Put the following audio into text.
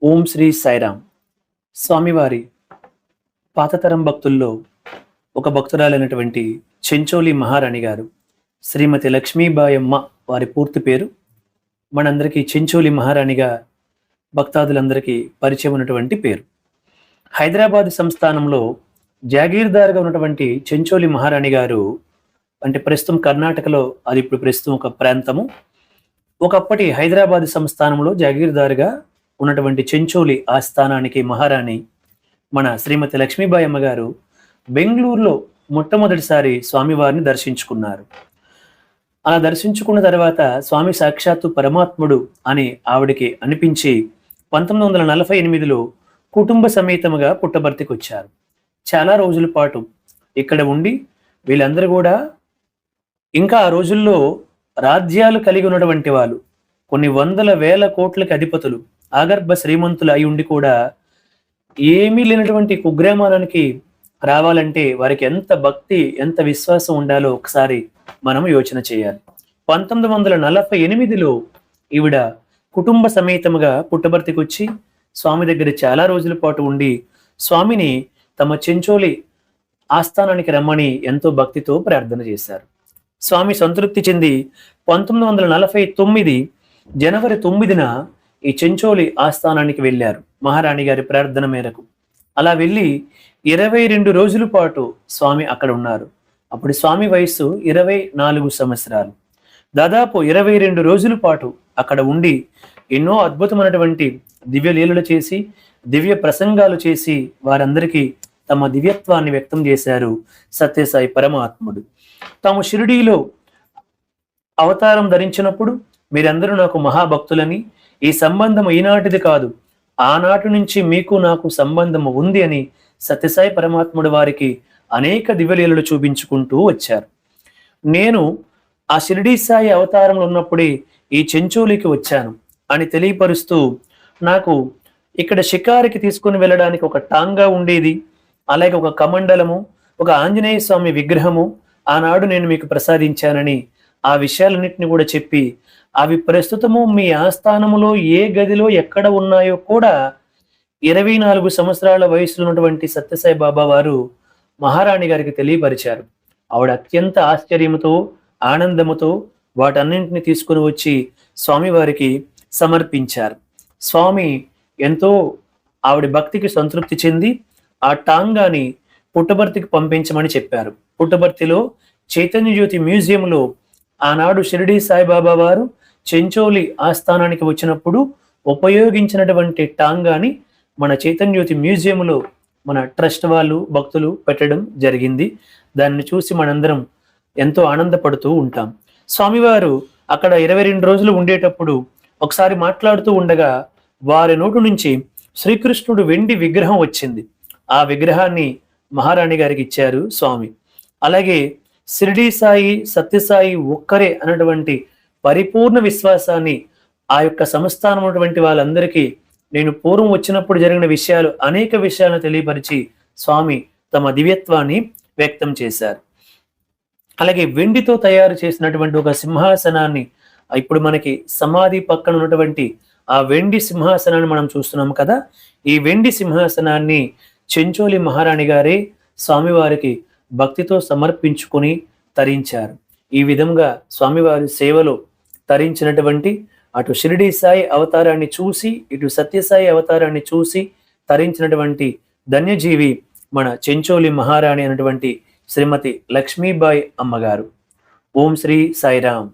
ఓం శ్రీ సాయిరామ్. స్వామివారి పాతతరం భక్తుల్లో ఒక భక్తురాలైనటువంటి చెంచోలి మహారాణి గారు శ్రీమతి లక్ష్మీబాయమ్మ వారి పూర్తి పేరు. మనందరికీ చెంచోలి మహారాణిగా భక్తాదులందరికీ పరిచయం ఉన్నటువంటి పేరు. హైదరాబాద్ సంస్థానంలో జాగీర్దార్గా ఉన్నటువంటి చెంచోలి మహారాణి గారు అంటే ప్రస్తుతం కర్ణాటకలో, అది ఇప్పుడు ప్రస్తుతం ఒక ప్రాంతము. ఒకప్పటి హైదరాబాద్ సంస్థానంలో జాగీర్దార్గా ఉన్నటువంటి చెంచోలి ఆస్థానానికి మహారాణి మన శ్రీమతి లక్ష్మీబాయమ్మ గారు బెంగళూరులో మొట్టమొదటిసారి స్వామివారిని దర్శించుకున్నారు. అలా దర్శించుకున్న తర్వాత స్వామి సాక్షాత్తు పరమాత్ముడు అని ఆవిడికి అనిపించి 1948లో కుటుంబ సమేతముగా పుట్టబర్తికి వచ్చారు. చాలా రోజుల పాటు ఇక్కడ ఉండి వీళ్ళందరూ కూడా ఇంకా ఆ రోజుల్లో రాజ్యాలు కలిగి ఉన్నటువంటి వాళ్ళు, కొన్ని వందల వేల కోట్లకి అధిపతులు, ఆగర్భ శ్రీమంతులు అయి ఉండి కూడా ఏమీ లేనటువంటి కుగ్రామానికి రావాలంటే వారికి ఎంత భక్తి, ఎంత విశ్వాసం ఉండాలో ఒకసారి మనం యోచన చేయాలి. 1948లో ఈవిడ కుటుంబ సమేతముగా పుట్టబర్తికి వచ్చి స్వామి దగ్గర చాలా రోజుల పాటు ఉండి స్వామిని తమ చెంచోలి ఆస్థానానికి రమ్మని ఎంతో భక్తితో ప్రార్థన చేశారు. స్వామి సంతృప్తి చెంది 1949 జనవరి 9న ఈ చెంచోలి ఆస్థానానికి వెళ్ళారు మహారాణి గారి ప్రార్థన మేరకు. అలా వెళ్ళి 22 రోజుల పాటు స్వామి అక్కడ ఉన్నారు. అప్పుడు స్వామి వయస్సు 24 సంవత్సరాలు. దాదాపు 22 రోజుల పాటు అక్కడ ఉండి ఎన్నో అద్భుతమైనటువంటి దివ్య లీలలు చేసి, దివ్య ప్రసంగాలు చేసి వారందరికీ తమ దివ్యత్వాన్ని వ్యక్తం చేశారు సత్యసాయి పరమాత్ముడు. తాము షిరిడీలో అవతారం ధరించినప్పుడు మీరందరూ నాకు మహాభక్తులని, ఈ సంబంధం ఈనాటిది కాదు, ఆనాటి నుంచి మీకు నాకు సంబంధం ఉంది అని సత్యసాయి పరమాత్ముడు వారికి అనేక దివ్యలీలలు చూపించుకుంటూ వచ్చారు. నేను ఆ షిరిడీ సాయి అవతారంలో ఉన్నప్పుడే ఈ చెంచోలికి వచ్చాను అని తెలియపరుస్తూ, నాకు ఇక్కడ షికారికి తీసుకుని వెళ్ళడానికి ఒక టాంగా ఉండేది, అలాగే ఒక కమండలము, ఒక ఆంజనేయ స్వామి విగ్రహము ఆనాడు నేను మీకు ప్రసాదించానని ఆ విషయాలన్నింటినీ కూడా చెప్పి, అవి ప్రస్తుతము మీ ఆస్థానములో ఏ గదిలో ఎక్కడ ఉన్నాయో కూడా 24 సంవత్సరాల వయసులో ఉన్నటువంటి సత్యసాయి బాబా వారు మహారాణి గారికి తెలియపరిచారు. ఆవిడ అత్యంత ఆశ్చర్యముతో, ఆనందముతో వాటన్నింటిని తీసుకుని వచ్చి స్వామి వారికి సమర్పించారు. స్వామి ఎంతో ఆవిడ భక్తికి సంతృప్తి చెంది ఆ టాంగాని పుట్టబర్తికి పంపించమని చెప్పారు. పుట్టబర్తిలో చైతన్య జ్యోతి మ్యూజియంలో ఆనాడు షిరిడీ సాయిబాబా వారు చెంచోలి ఆస్థానానికి వచ్చినప్పుడు ఉపయోగించినటువంటి టాంగాని మన చైతన్య జ్యోతి మ్యూజియంలో మన ట్రస్ట్ వాళ్ళు, భక్తులు పెట్టడం జరిగింది. దాన్ని చూసి మనందరం ఎంతో ఆనందపడుతూ ఉంటాం. స్వామివారు అక్కడ 22 రోజులు ఉండేటప్పుడు ఒకసారి మాట్లాడుతూ ఉండగా వారి నోటు నుంచి శ్రీకృష్ణుడు వెండి విగ్రహం వచ్చింది. ఆ విగ్రహాన్ని మహారాణి గారికి ఇచ్చారు స్వామి. అలాగే షిరిడీ సాయి, సత్యసాయి ఒక్కరే అన్నటువంటి పరిపూర్ణ విశ్వాసాన్ని ఆ యొక్క సంస్థానం ఉన్నటువంటి వాళ్ళందరికీ నేను పూర్వం వచ్చినప్పుడు జరిగిన విషయాలు, అనేక విషయాలను తెలియపరిచి స్వామి తమ దివ్యత్వాన్ని వ్యక్తం చేశారు. అలాగే వెండితో తయారు చేసినటువంటి ఒక సింహాసనాన్ని, ఇప్పుడు మనకి సమాధి పక్కన ఉన్నటువంటి ఆ వెండి సింహాసనాన్ని మనం చూస్తున్నాం కదా, ఈ వెండి సింహాసనాన్ని చెంచోలి మహారాణి గారే స్వామివారికి భక్తితో సమర్పించుకొని తరించారు. ఈ విధంగా స్వామివారి సేవలో తరించినటువంటి అటు షిరిడీ సాయి అవతారాన్ని చూసి, ఇటు సత్యసాయి అవతారాన్ని చూసి తరించినటువంటి ధన్యజీవి మన చెంచోలి మహారాణి అయినటువంటి శ్రీమతి లక్ష్మీబాయి అమ్మగారు. ఓం శ్రీ సాయిరామ్.